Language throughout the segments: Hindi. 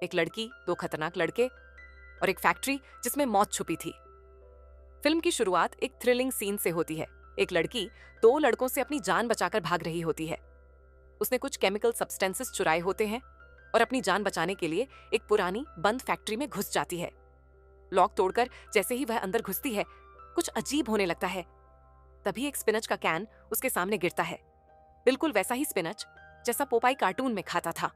एक लड़की, दो खतरनाक लड़के और एक फैक्ट्री जिसमें मौत छुपी थी। फिल्म की शुरुआत एक थ्रिलिंग सीन से होती है। एक लड़की दो लड़कों से अपनी जान बचाकर भाग रही होती है। उसने कुछ केमिकल सब्सटेंसेस चुराए होते हैं और अपनी जान बचाने के लिए एक पुरानी बंद फैक्ट्री में घुस जाती है। लॉक तोड़कर जैसे ही वह अंदर घुसती है, कुछ अजीब होने लगता है। तभी एक स्पिनच का कैन उसके सामने गिरता है, बिल्कुल वैसा ही स्पिनच जैसा पोपाई कार्टून में खाता था।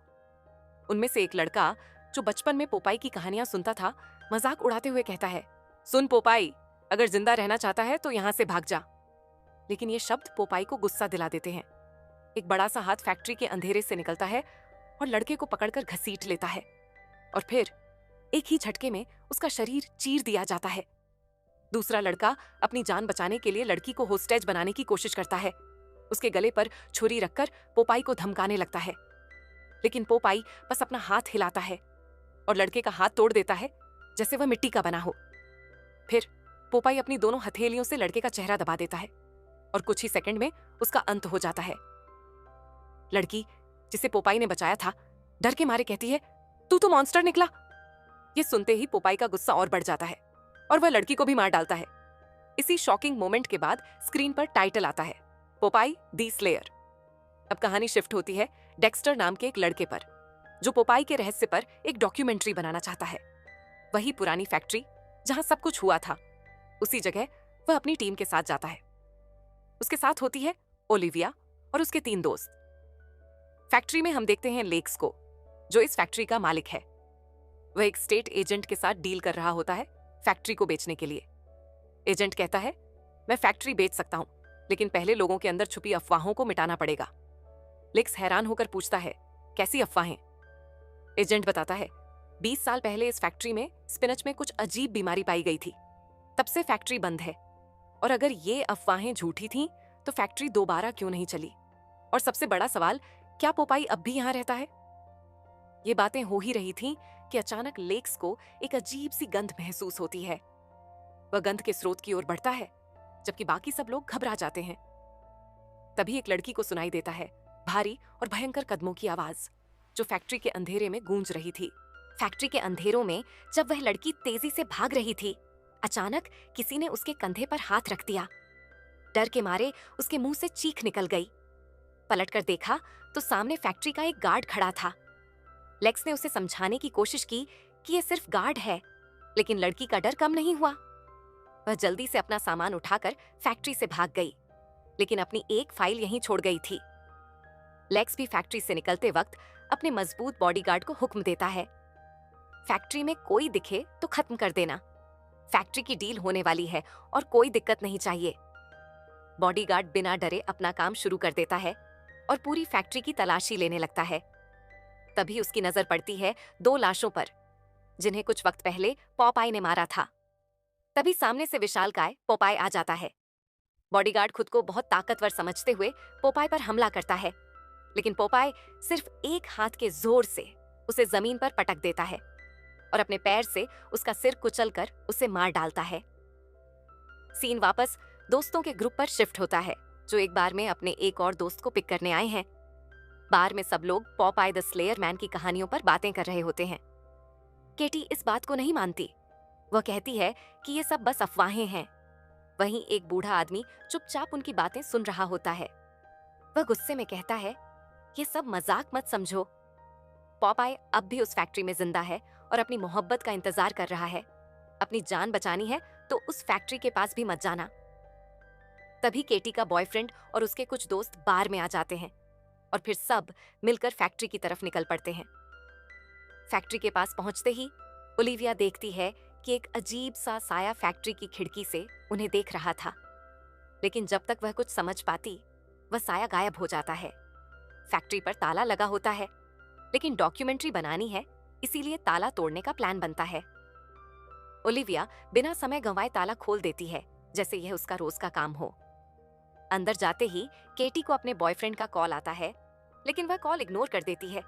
उनमें से एक लड़का, जो बचपन में पोपाई की कहानियां सुनता था, मजाक उड़ाते हुए कहता है, सुन पोपाई, अगर जिंदा रहना चाहता है तो यहां से भाग जा। लेकिन ये शब्द पोपाई को गुस्सा दिला देते हैं। एक बड़ा सा हाथ फैक्ट्री के अंधेरे से निकलता है और लड़के को पकड़कर घसीट लेता है और फिर एक ही झटके में उसका शरीर चीर दिया जाता है। दूसरा लड़का अपनी जान बचाने के लिए लड़की को होस्टेज बनाने की कोशिश करता है। उसके गले पर छुरी रखकर पोपाई को धमकाने लगता है, लेकिन पोपाई बस अपना हाथ हिलाता है और लड़के का हाथ तोड़ देता है जैसे वह मिट्टी का बना हो। फिर पोपाई अपनी दोनों हथेलियों से लड़के का चेहरा दबा देता है और कुछ ही सेकंड में उसका अंत हो जाता है। लड़की, जिसे पोपाई ने बचाया था, डर के मारे कहती है, तू तो मॉन्स्टर निकला। ये सुनते ही पोपाई का गुस्सा और बढ़ जाता है और वह लड़की को भी मार डालता है। इसी शॉकिंग मोमेंट के बाद स्क्रीन पर टाइटल आता है, पोपाई द स्लेयर। अब कहानी शिफ्ट होती है डेक्स्टर नाम के एक लड़के पर, जो पोपाई के रहस्य पर एक डॉक्यूमेंट्री बनाना चाहता है। वही पुरानी फैक्ट्री जहां सब कुछ हुआ था, उसी जगह वह अपनी टीम के साथ जाता है। उसके साथ होती है ओलिविया और उसके 3 दोस्त। फैक्ट्री में हम देखते हैं लेक्स को, जो इस फैक्ट्री का मालिक है। वह एक स्टेट एजेंट के साथ डील कर रहा होता है फैक्ट्री को बेचने के लिए। एजेंट कहता है, मैं फैक्ट्री बेच सकता हूं, लेकिन पहले लोगों के अंदर छुपी अफवाहों को मिटाना पड़ेगा। लेक्स हैरान होकर पूछता है, कैसी अफवाहें? एजेंट बताता है, 20 साल पहले इस फैक्ट्री में स्पिनच में कुछ अजीब बीमारी पाई गई थी। तब से फैक्ट्री बंद है, और अगर ये अफवाहें झूठी थीं, तो फैक्ट्री दोबारा क्यों नहीं चली? और सबसे बड़ा सवाल, क्या पोपाई अब भी यहां रहता है? ये बातें हो ही रही थीं कि अचानक लेक्स को एक अजीब सी गंध महसूस होती है। वह गंध के स्रोत की ओर बढ़ता है, जबकि बाकी सब लोग घबरा जाते हैं। तभी एक लड़की को सुनाई देता है भारी और भयंकर कदमों की आवाज, जो फैक्ट्री के अंधेरे में गूंज रही थी। फैक्ट्री के अंधेरों में जब वह लड़की तेजी से भाग रही थी, अचानक किसी ने उसके कंधे पर हाथ रख दिया। डर के मारे उसके मुंह से चीख निकल गई। पलटकर देखा तो सामने फैक्ट्री का एक गार्ड खड़ा था। लेक्स ने उसे समझाने की कोशिश की कि यह सिर्फ गार्ड है, लेकिन लड़की का डर कम नहीं हुआ। वह जल्दी से अपना सामान उठाकर फैक्ट्री से भाग गई, लेकिन अपनी एक फाइल यहीं छोड़ गई थी। लेक्स भी फैक्ट्री से निकलते वक्त अपने मजबूत बॉडीगार्ड को हुक्म देता है, फैक्ट्री में कोई दिखे तो खत्म कर देना। फैक्ट्री की डील होने वाली है और कोई दिक्कत नहीं चाहिए। बॉडीगार्ड बिना डरे अपना काम शुरू कर देता है और पूरी फैक्ट्री की तलाशी लेने लगता है। तभी उसकी नजर पड़ती है 2 लाशों पर, जिन्हें कुछ वक्त पहले पोपाई ने मारा था। तभी सामने से विशालकाय पोपाई आ जाता है। बॉडीगार्ड खुद को बहुत ताकतवर समझते हुए पोपाई पर हमला करता है, लेकिन पोपाई सिर्फ एक हाथ के जोर से उसे जमीन पर पटक देता है और अपने पैर से उसका सिर कुचलकर उसे मार डालता है। सीन वापस दोस्तों के ग्रुप पर शिफ्ट होता है, जो एक बार में अपने एक और दोस्त को पिक करने आए हैं। बार में सब लोग पॉपाई द स्लेयर मैन की कहानियों पर बातें कर रहे होते हैं। केटी इस बात को नहीं मानती। वह कहती है कि ये सब बस अफवाहें हैं। वहीं एक बूढ़ा आदमी चुपचाप उनकी बातें सुन रहा होता है। वह गुस्से में कहता है, ये सब मजाक मत समझो। पॉपाई अब भी उस फैक्ट्री में जिंदा है और अपनी मोहब्बत का इंतजार कर रहा है। अपनी जान बचानी है तो उस फैक्ट्री के पास भी मत जाना। तभी केटी का बॉयफ्रेंड और उसके कुछ दोस्त बार में आ जाते हैं और फिर सब मिलकर फैक्ट्री की तरफ निकल पड़ते हैं। फैक्ट्री के पास पहुंचते ही ओलिविया देखती है कि एक अजीब सा साया फैक्ट्री की खिड़की से उन्हें देख रहा था, लेकिन जब तक वह कुछ समझ पाती, वह साया गायब हो जाता है। फैक्ट्री पर ताला लगा होता है, लेकिन डॉक्यूमेंट्री बनानी है, इसीलिए ताला तोड़ने का प्लान बनता है। ओलिविया बिना समय गंवाए ताला खोल देती है, जैसे यह उसका रोज का काम हो। अंदर जाते ही केटी को अपने बॉयफ्रेंड का कॉल आता है, लेकिन वह कॉल इग्नोर कर देती है।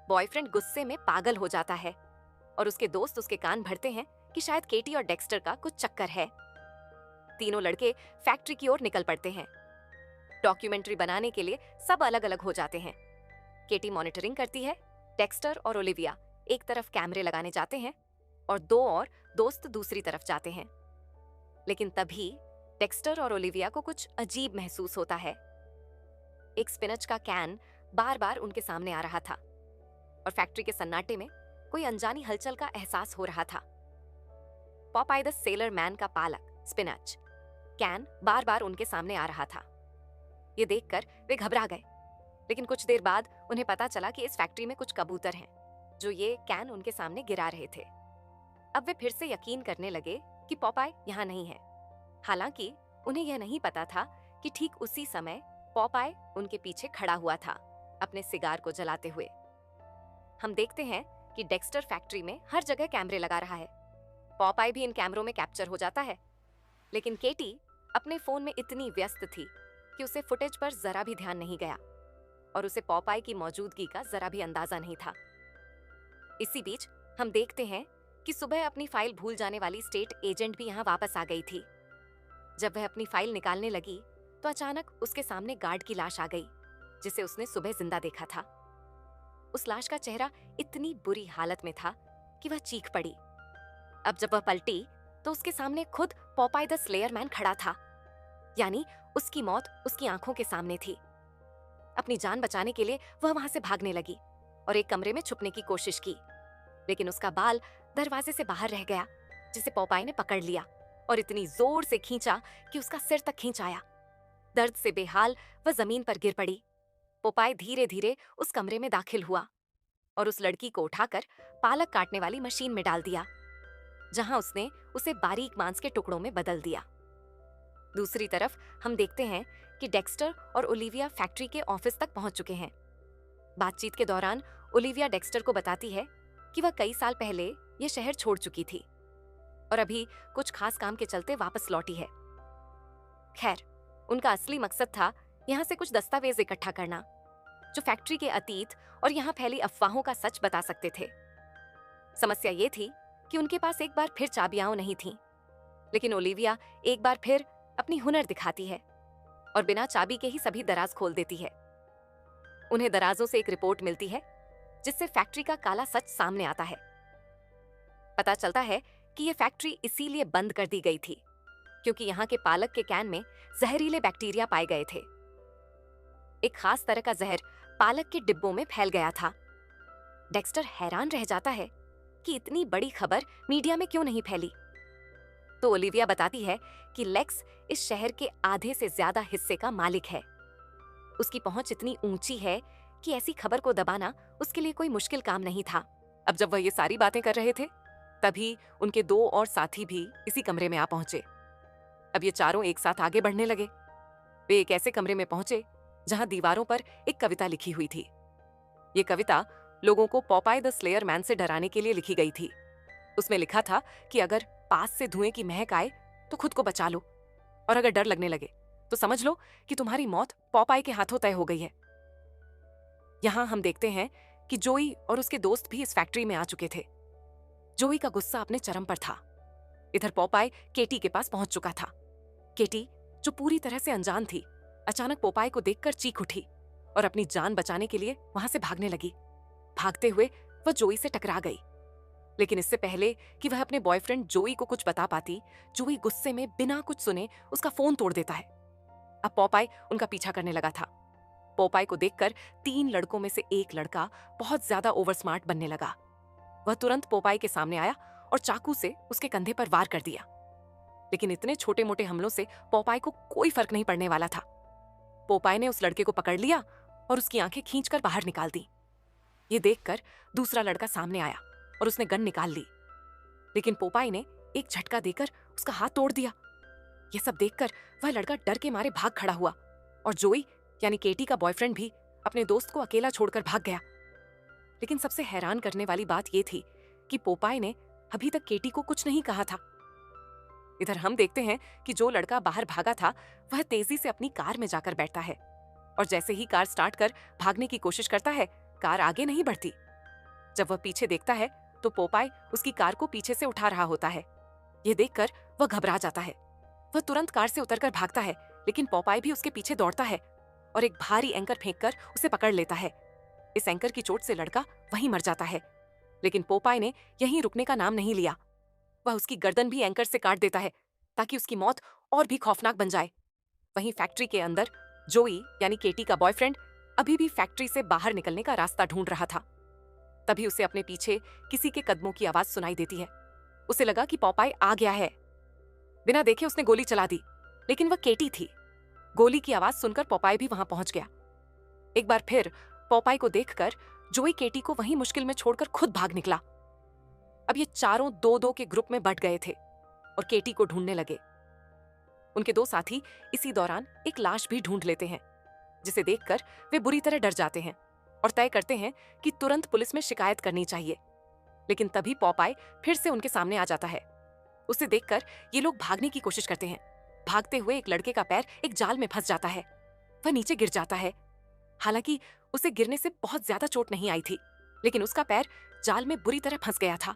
बॉयफ्रेंड गुस्से में पागल हो जाता है और उसके दोस्त उसके कान भरते हैं कि शायद केटी और डेक्स्टर का कुछ चक्कर है। तीनों लड़के फैक्ट्री की ओर निकल पड़ते हैं। डॉक्यूमेंट्री बनाने के लिए सब अलग अलग हो जाते हैं। केटी मॉनिटरिंग करती है, डेक्स्टर और ओलिविया एक तरफ कैमरे लगाने जाते हैं और दो और दोस्त दूसरी तरफ जाते हैं। लेकिन तभी डेक्स्टर और ओलिविया को कुछ अजीब महसूस होता है। एक स्पिनच का कैन बार बार उनके सामने आ रहा था और फैक्ट्री के सन्नाटे में कोई अनजानी हलचल का एहसास हो रहा था। पॉपाई द सेलर मैन का पालक स्पिनच कैन बार बार उनके सामने आ रहा था। ये देखकर वे घबरा गए, लेकिन कुछ देर बाद उन्हें पता चला कि इस फैक्ट्री में कुछ कबूतर हैं जो ये कैन उनके सामने गिरा रहे थे। अब वे फिर से यकीन करने लगे कि पॉपाई यहाँ नहीं है। हालांकि उन्हें यह नहीं पता था कि ठीक उसी समय पॉपाई उनके पीछे खड़ा हुआ था, अपने सिगार को जलाते हुए। हम देखते हैं कि डेक्स्टर फैक्ट्री में हर जगह कैमरे लगा रहा है। पॉपाई भी इन कैमरों में कैप्चर हो जाता है, लेकिन केटी अपने फोन में इतनी व्यस्त थी कि उसे फुटेज पर जरा भी ध्यान नहीं गया और उसे पॉपाई की मौजूदगी का जरा भी अंदाजा नहीं था। इसी बीच हम देखते हैं कि सुबह अपनी फाइल भूल जाने वाली स्टेट एजेंट भी यहाँ वापस आ गई थी। जब वह अपनी फाइल निकालने लगी तो अचानक उसके सामने गार्ड की लाश आ गई, जिसे उसने सुबह जिंदा देखा था। उस लाश का चेहरा इतनी बुरी हालत में था कि वह चीख पड़ी। अब जब वह पलटी तो उसके सामने खुद पॉपाई द स्लेयर मैन खड़ा था, यानी उसकी मौत उसकी आंखों के सामने थी। अपनी जान बचाने के लिए वह वहां से भागने लगी और एक कमरे में छुपने की कोशिश की, लेकिन उसका बाल दरवाजे से बाहर रह गया, जिसे पॉपाई ने पकड़ लिया और इतनी जोर से खींचा कि उसका सिर तक खींच आया। दर्द से बेहाल वह जमीन पर गिर पड़ी। पोपाई धीरे धीरे उस कमरे में दाखिल हुआ और उस लड़की को उठाकर पालक काटने वाली मशीन में डाल दिया, जहां उसने उसे बारीक मांस के टुकड़ों में बदल दिया। दूसरी तरफ हम देखते हैं कि डेक्स्टर और ओलिविया फैक्ट्री के ऑफिस तक पहुंच चुके हैं। बातचीत के दौरान ओलिविया डेक्स्टर को बताती है कि वह कई साल पहले ये शहर छोड़ चुकी थी और अभी कुछ खास काम के चलते वापस लौटी है। खैर, उनका असली मकसद था यहाँ से कुछ दस्तावेज इकट्ठा करना, जो फैक्ट्री के अतीत और यहाँ फैली अफवाहों का सच बता सकते थे। समस्या ये थी कि उनके पास एक बार फिर चाबियां नहीं थीं, लेकिन ओलिविया एक बार फिर अपनी हुनर दिखाती है और बिना चाबी के ही सभी दराज खोल देती है। उन्हें दराजों से एक रिपोर्ट मिलती है, जिससे फैक्ट्री का काला सच सामने आता है। पता चलता है कि यह फैक्ट्री इसीलिए बंद कर दी गई थी क्योंकि यहाँ के पालक के कैन में जहरीले बैक्टीरिया पाए गए थे। एक खास तरह का जहर पालक के डिब्बों में फैल गया था। डेक्स्टर हैरान रह जाता है कि इतनी बड़ी खबर मीडिया में क्यों नहीं फैली। तो ओलिविया बताती है कि लेक्स इस शहर के आधे से ज्यादा हिस्से का मालिक है। उसकी पहुंच इतनी ऊंची है कि ऐसी खबर को दबाना उसके लिए कोई मुश्किल काम नहीं था। अब जब वह ये सारी बातें कर रहे थे, तभी उनके दो और साथी भी इसी कमरे में आ पहुंचे। अब ये चारों एक साथ आगे बढ़ने लगे। वे एक ऐसे कमरे में पहुंचे जहां दीवारों पर एक कविता लिखी हुई थी। ये कविता लोगों को पॉपाई द स्लेयर मैन से डराने के लिए लिखी गई थी। उसमें लिखा था कि अगर पास से धुएं की महक आए तो खुद को बचा लो, और अगर डर लगने लगे तो समझ लो कि तुम्हारी मौत पॉपाई के हाथों तय हो गई है। यहां हम देखते हैं कि जोई और उसके दोस्त भी इस फैक्ट्री में आ चुके थे। जोई का गुस्सा अपने चरम पर था। इधर पॉपाई केटी के पास पहुंच चुका था। केटी, जो पूरी तरह से अनजान थी, अचानक पोपाई को देखकर चीख उठी और अपनी जान बचाने के लिए वहां से भागने लगी। भागते हुए वह जोई से टकरा गई, लेकिन इससे पहले कि वह अपने बॉयफ्रेंड जोई को कुछ बता पाती, जोई गुस्से में बिना कुछ सुने उसका फोन तोड़ देता है। अब पोपाई उनका पीछा करने लगा था। पोपाई को देखकर 3 लड़कों में से एक लड़का बहुत ज्यादा ओवर स्मार्ट बनने लगा। वह तुरंत पोपाई के सामने आया और चाकू से उसके कंधे पर वार कर दिया। लेकिन इतने छोटे मोटे हमलों से पोपाई को कोई फर्क नहीं पड़ने वाला था। पोपाई ने उस लड़के को पकड़ लिया और उसकी आंखें खींचकर बाहर निकाल दी। ये देखकर दूसरा लड़का सामने आया और उसने गन निकाल ली, लेकिन पोपाई ने एक झटका देकर उसका हाथ तोड़ दिया। ये सब देखकर वह लड़का डर के मारे भाग खड़ा हुआ और जोई यानी केटी का बॉयफ्रेंड भी अपने दोस्त को अकेला छोड़कर भाग गया। लेकिन सबसे हैरान करने वाली बात यह थी कि पोपाई ने अभी तक केटी को कुछ नहीं कहा था। इधर हम देखते हैं कि जो लड़का बाहर भागा था वह तेजी से अपनी कार में जाकर बैठता है और जैसे ही कार स्टार्ट कर भागने की कोशिश करता है, कार आगे नहीं बढ़ती। जब वह पीछे देखता है तो पोपाई उसकी कार को पीछे से उठा रहा होता है। यह देखकर वह घबरा जाता है। वह तुरंत कार से उतरकर भागता है, लेकिन पोपाई भी उसके पीछे दौड़ता है और एक भारी एंकर फेंककर उसे पकड़ लेता है। इस एंकर की चोट से लड़का वहीं मर जाता है, लेकिन पोपाय ने यहीं रुकने का नाम नहीं लिया। वह उसकी गर्दन भी एंकर से काट देता है ताकि उसकी मौत और भी खौफनाक बन जाए। वहीं फैक्ट्री के अंदर जोई यानी केटी का बॉयफ्रेंड अभी भी फैक्ट्री से बाहर निकलने का रास्ता ढूंढ रहा था। तभी उसे अपने पीछे किसी के कदमों की आवाज सुनाई देती है। उसे लगा कि पोपाय आ गया है। बिना देखे उसने गोली चला दी, लेकिन वह केटी थी। गोली की आवाज सुनकर पोपाय भी वहां पहुंच गया। एक बार फिर पोपाय को देखकर जोई केटी को वहीं मुश्किल में छोड़कर खुद भाग निकला। अब ये चारों दो दो के ग्रुप में बंट गए थे और केटी को ढूंढने लगे। उनके दो साथी इसी दौरान एक लाश भी ढूंढ लेते हैं, जिसे देखकर वे बुरी तरह डर जाते हैं और तय करते हैं कि तुरंत पुलिस में शिकायत करनी चाहिए। लेकिन तभी पोपाय फिर से उनके सामने आ जाता है। उसे देखकर ये लोग भागने की कोशिश करते हैं। भागते हुए एक लड़के का पैर एक जाल में फंस जाता है। वह नीचे गिर जाता है। हालांकि उसे गिरने से बहुत ज्यादा चोट नहीं आई थी, लेकिन उसका पैर जाल में बुरी तरह फंस गया था।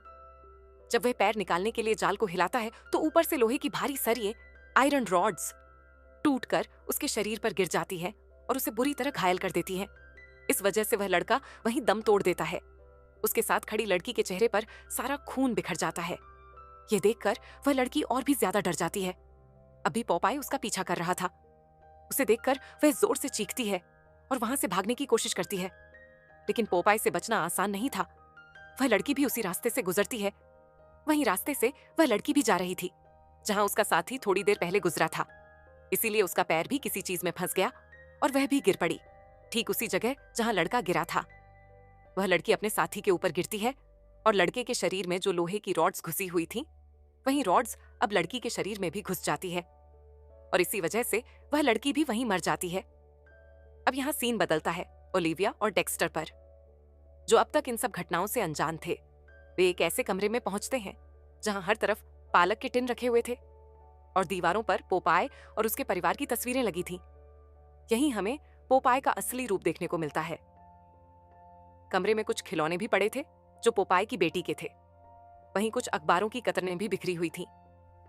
जब वह पैर निकालने के लिए जाल को हिलाता है तो ऊपर से लोहे की भारी सरिये, आयरन रॉड्स, टूटकर उसके शरीर पर गिर जाती है और उसे बुरी तरह घायल कर देती है। इस वजह से वह लड़का वहीं दम तोड़ देता है। उसके साथ खड़ी लड़की के चेहरे पर सारा खून बिखर जाता है। यह देखकर वह लड़की और भी ज्यादा डर जाती है। अभी पोपाय उसका पीछा कर रहा था। उसे देखकर वह जोर से चीखती है और वहां से भागने की कोशिश करती है, लेकिन पोपाय से बचना आसान नहीं था। वह लड़की भी उसी रास्ते से गुजरती है। वहीं रास्ते से वह लड़की भी जा रही थी जहां उसका साथी थोड़ी देर पहले गुजरा था। इसीलिए उसका पैर भी किसी चीज में फंस गया और वह भी गिर पड़ी, ठीक उसी जगह जहां लड़का गिरा था। वह लड़की अपने साथी के ऊपर गिरती है और लड़के के शरीर में जो लोहे की रॉड्स घुसी हुई थी, वहीं रॉड्स अब लड़की के शरीर में भी घुस जाती है और इसी वजह से वह लड़की भी वहीं मर जाती है। अब यहाँ सीन बदलता है ओलिविया और डेक्स्टर पर, जो अब तक इन सब घटनाओं से अनजान थे। वे एक ऐसे कमरे में पहुंचते हैं जहां हर तरफ पालक के टिन रखे हुए थे और दीवारों पर पोपाय और उसके परिवार की तस्वीरें लगी थीं। यहीं हमें पोपाय का असली रूप देखने को मिलता है। कमरे में कुछ खिलौने भी पड़े थे जो पोपाय की बेटी के थे। वहीं कुछ अखबारों की कतरनें भी बिखरी हुई थीं,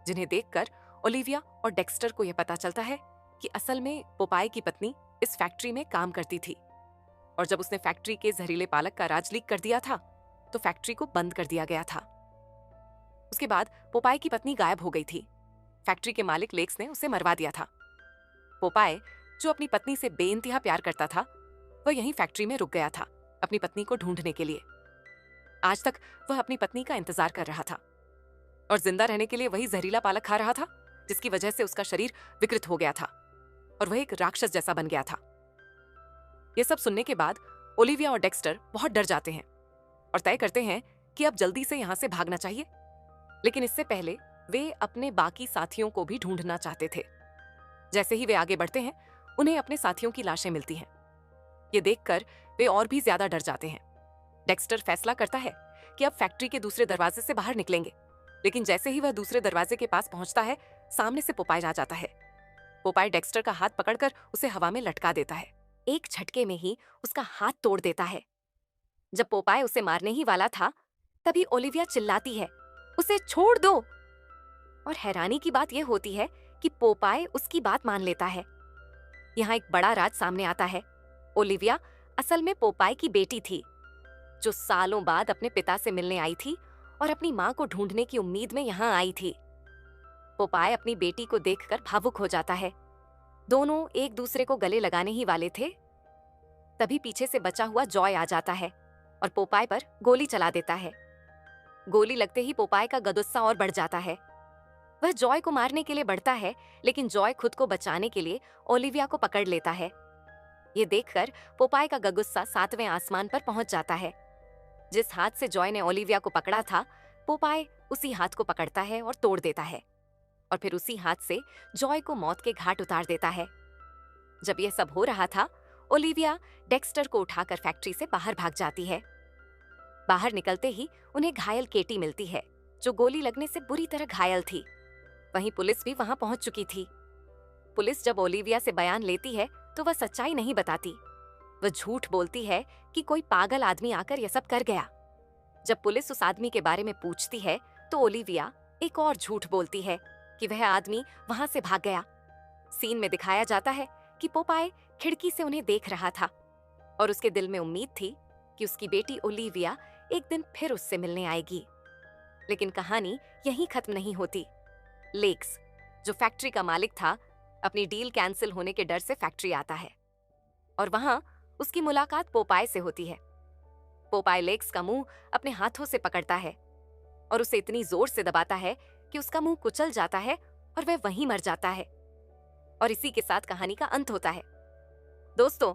जिन्हें देखकर ओलिविया और डेक्स्टर को यह पता चलता है कि असल में पोपाय की पत्नी इस फैक्ट्री में काम करती थी और जब उसने फैक्ट्री के जहरीले पालक का राज लीक कर दिया था तो फैक्ट्री को बंद कर दिया गया था। उसके बाद पोपाय की पत्नी गायब हो गई थी। फैक्ट्री के मालिक लेक्स ने उसे मरवा दिया था। पोपाय, जो अपनी पत्नी से बेइंतहा प्यार करता था, वह यहीं फैक्ट्री में रुक गया था अपनी पत्नी को ढूंढने के लिए। आज तक वह अपनी पत्नी का इंतजार कर रहा था और जिंदा रहने के लिए वही जहरीला पालक खा रहा था जिसकी वजह से उसका शरीर विकृत हो गया था और वह एक राक्षस जैसा बन गया था। यह सब सुनने के बाद ओलिविया और डेक्स्टर बहुत डर जाते हैं और तय करते हैं कि अब जल्दी से यहां से भागना चाहिए। लेकिन इससे पहले वे अपने बाकी साथियों को भी ढूंढना चाहते थे। जैसे ही वे आगे बढ़ते हैं, उन्हें अपने साथियों की लाशें मिलती हैं। ये देखकर वे और भी ज्यादा डर जाते हैं। डेक्स्टर फैसला करता है कि अब फैक्ट्री के दूसरे दरवाजे से बाहर निकलेंगे, लेकिन जैसे ही वह दूसरे दरवाजे के पास पहुंचता है, सामने से पोपाय आ जाता है। पोपाय डेक्स्टर का हाथ पकड़कर उसे हवा में लटका देता है। एक झटके में ही उसका हाथ तोड़ देता है। जब पोपाय उसे मारने ही वाला था, तभी ओलिविया चिल्लाती है, उसे छोड़ दो। और हैरानी की बात यह होती है कि पोपाय उसकी बात मान लेता है। यहाँ एक बड़ा राज सामने आता है। ओलिविया असल में पोपाय की बेटी थी, जो सालों बाद अपने पिता से मिलने आई थी और अपनी माँ को ढूंढने की उम्मीद में यहाँ आई थी। पोपाय अपनी बेटी को देखकर भावुक हो जाता है। दोनों एक दूसरे को गले लगाने ही वाले थे, तभी पीछे से बचा हुआ जॉय आ जाता है और पोपाय पर गोली चला देता है। गोली लगते ही पोपाय का गुस्सा और बढ़ जाता है। वह जॉय को मारने के लिए बढ़ता है, लेकिन जॉय खुद को बचाने के लिए ओलिविया को पकड़ लेता है। ये देखकर पोपाय का गुस्सा 7वें आसमान पर पहुंच जाता है। जिस हाथ से जॉय ने ओलिविया को पकड़ा था, पोपाय उसी हाथ को पकड़ता है और तोड़ देता है और फिर उसी हाथ से जॉय को मौत के घाट उतार देता है। जब यह सब हो रहा था, ओलिविया डेक्स्टर को उठाकर फैक्ट्री से बाहर भाग जाती है। बाहर निकलते ही उन्हें घायल केटी मिलती है, जो गोली लगने से बुरी तरह घायल थी। वहीं पुलिस भी वहां पहुंच चुकी थी। पुलिस जब ओलिविया से बयान लेती है तो वह सच्चाई नहीं बताती। वह झूठ बोलती है कि कोई पागल आदमी आकर यह सब कर गया। जब पुलिस उस आदमी के बारे में पूछती है तो ओलिविया एक और झूठ बोलती है कि वह आदमी वहां से भाग गया। सीन में दिखाया जाता है कि पोपाय खिड़की से उन्हें देख रहा था। और उसके दिल में उम्मीद थी कि उसकी बेटी ओलिविया एक दिन फिर उससे मिलने आएगी। लेकिन कहानी यहीं खत्म नहीं होती। लेक्स, जो फैक्ट्री का मालिक था, अपनी डील कैंसिल होने के डर से फैक्ट्री आता है और वहां उसकी मुलाकात पोपाय से होती है। पोपाय लेक्स का मुंह अपने हाथों से पकड़ता है और उसे इतनी जोर से दबाता है कि उसका मुंह कुचल जाता है और वह वहीं मर जाता है। और इसी के साथ कहानी का अंत होता है। दोस्तों,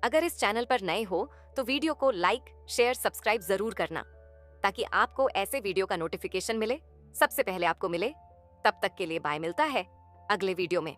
अगर इस चैनल पर नए हो तो वीडियो को लाइक, शेयर, सब्सक्राइब जरूर करना ताकि आपको ऐसे वीडियो का नोटिफिकेशन मिले, सबसे पहले आपको मिले। तब तक के लिए बाय, मिलता है अगले वीडियो में।